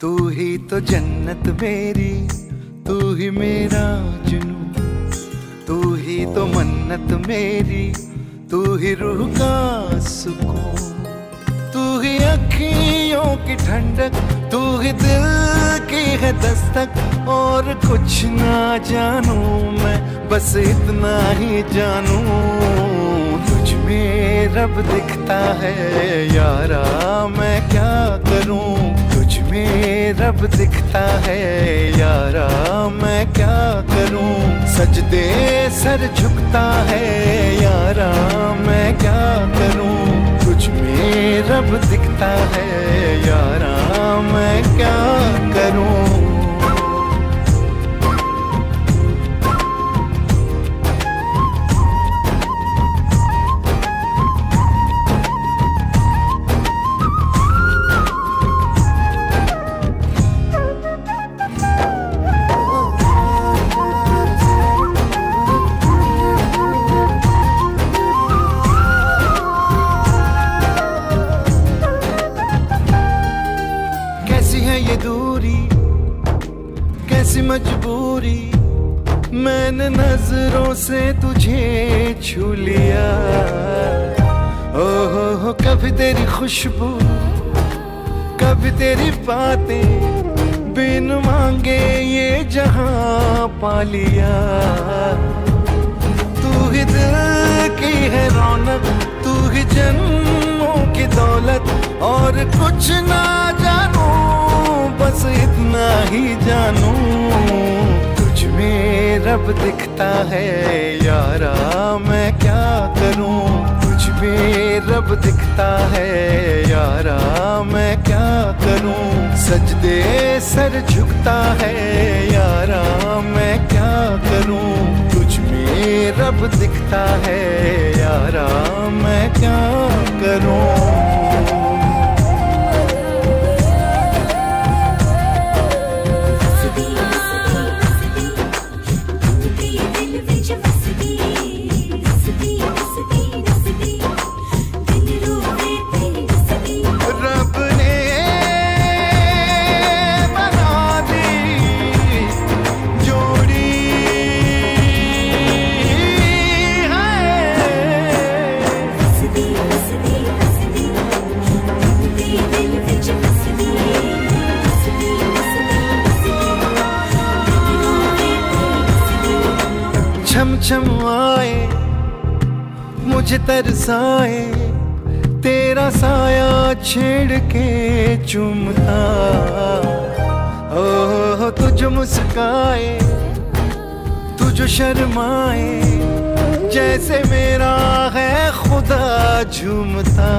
तू ही तो जन्नत मेरी, तू ही मेरा जुनू, तू ही तो मन्नत मेरी, तू ही रूह का सुकून, तू ही अखियों की ठंडक, तू ही दिल की है दस्तक। और कुछ ना जानू मैं, बस इतना ही जानू, तुझ में रब दिखता है यारा, मैं क्या करूं। तुझ में रब दिखता है यारा, मैं क्या करूं। सजदे सर झुकता है यारा, मैं क्या करूं। तुझ में रब दिखता है यारा, मैं क्या करूं। ये दूरी कैसी मजबूरी, मैंने नजरों से तुझे छू लिया। ओहो कभी तेरी खुशबू, कभी तेरी बातें, बिन मांगे ये जहां पा लिया। तू ही दिल की है रौनक, तू ही जन्मों की दौलत। और कुछ ना जानू, बस इतना ही जानू, तुझ में रब दिखता है यारा, मैं क्या करूं। तुझ में रब दिखता है यारा, मैं क्या करूं। सजदे सर झुकता है यारा, मैं क्या करूं। तुझ में रब दिखता है यारा, मैं क्या करूं। छम छम आए मुझे तरसाए, तेरा साया छेड़ के चूमता। ओह तुझ मुस्काए, तुझ शर्माए, जैसे मेरा है खुदा झूमता।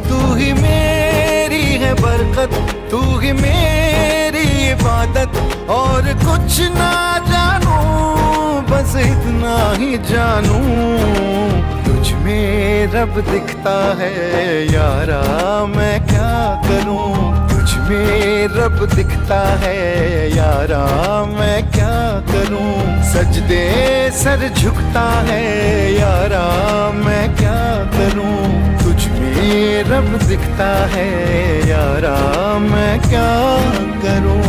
तू ही मेरी है बरकत, तू ही मेरी इबादत। और कुछ ना जानू, बस इतना ही जानू, तुझ में रब दिखता है यारा, मैं क्या करूं। तुझ में रब दिखता है यारा, मैं क्या करूं। सजदे सर झुकता है यारा, मैं क्या करूं। तुझ में रब दिखता है यारा, मैं क्या करूं।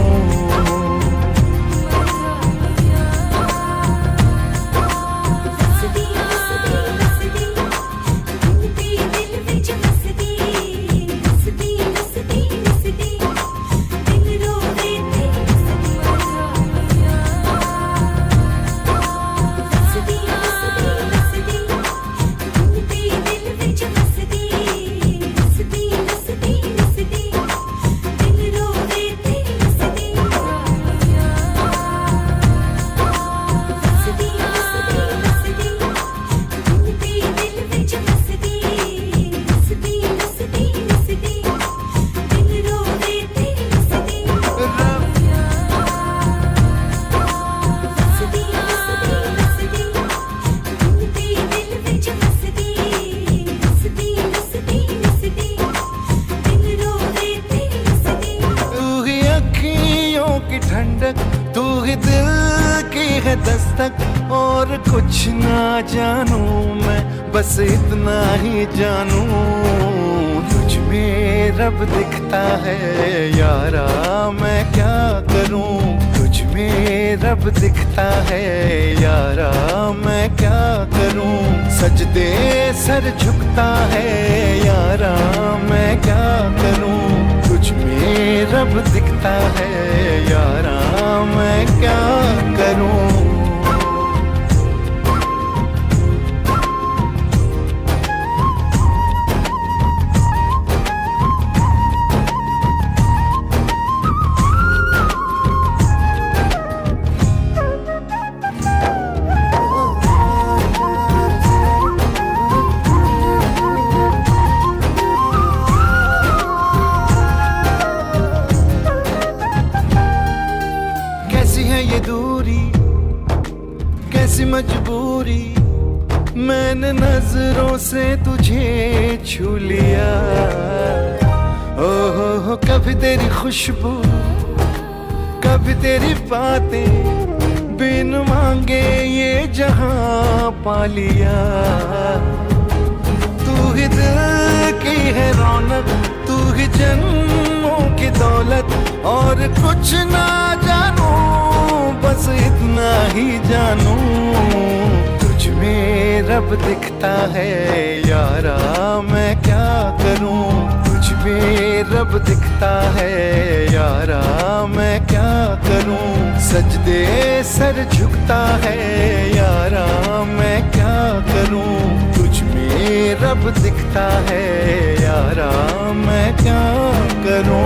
ठंडक, तू ही दिल की है दस्तक। और कुछ ना जानू मैं, बस इतना ही जानू, तुझ में रब दिखता है यारा, मैं क्या करूं? तुझ में रब दिखता है यारा, मैं क्या करूं? सजदे सर झुकता है यारा, मैं क्या करूं? तुझ में रब दिखता है यारा, मैं क्या करूं? कैसी है ये दूरी, कैसी मजबूरी, मैंने नजरों से तुझे छू लिया। ओहो कभी तेरी खुशबू, कभी तेरी बातें, बिन मांगे ये जहां पा लिया। तू ही दिल की है रौनक, तू ही जन्मों की दौलत, और कुछ ना जानू बस इतना ही जानू। तुझ में रब दिखता है यारा, मैं क्या करूं? तुझ में रब दिखता है यारा, मैं क्या करूं? सजदे सर झुकता है यारा, मैं क्या करूं? तुझ में रब दिखता है यारा, मैं क्या करूं?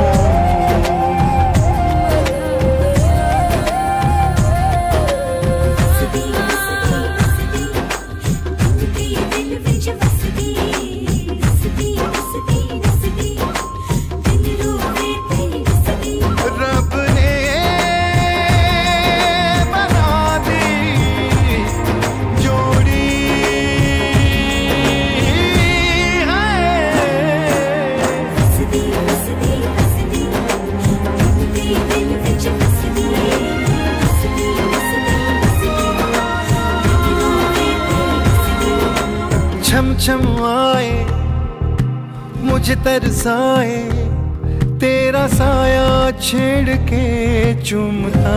छम छम आए मुझे तरसाए, तेरा साया छेड़ के चूमता।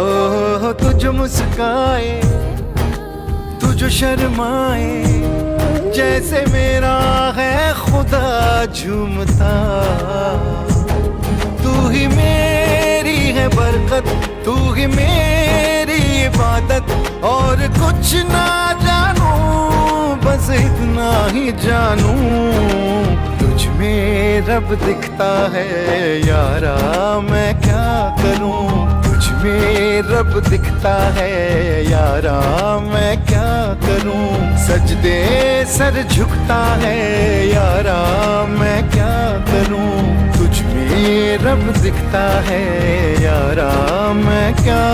ओह तू जो मुस्काए, तू जो शर्माए, जैसे मेरा है खुदा झूमता। तू ही मेरी है बरकत, तू ही मेरी इबादत, और कुछ ना जानू बस इतना ही जानू। तुझ में रब दिखता है यारा, मैं क्या करूं? तुझ में रब दिखता है यारा, मैं क्या करूं? सजदे सर झुकता है यारा, मैं क्या करूं? तुझ में रब दिखता है यारा, मैं क्या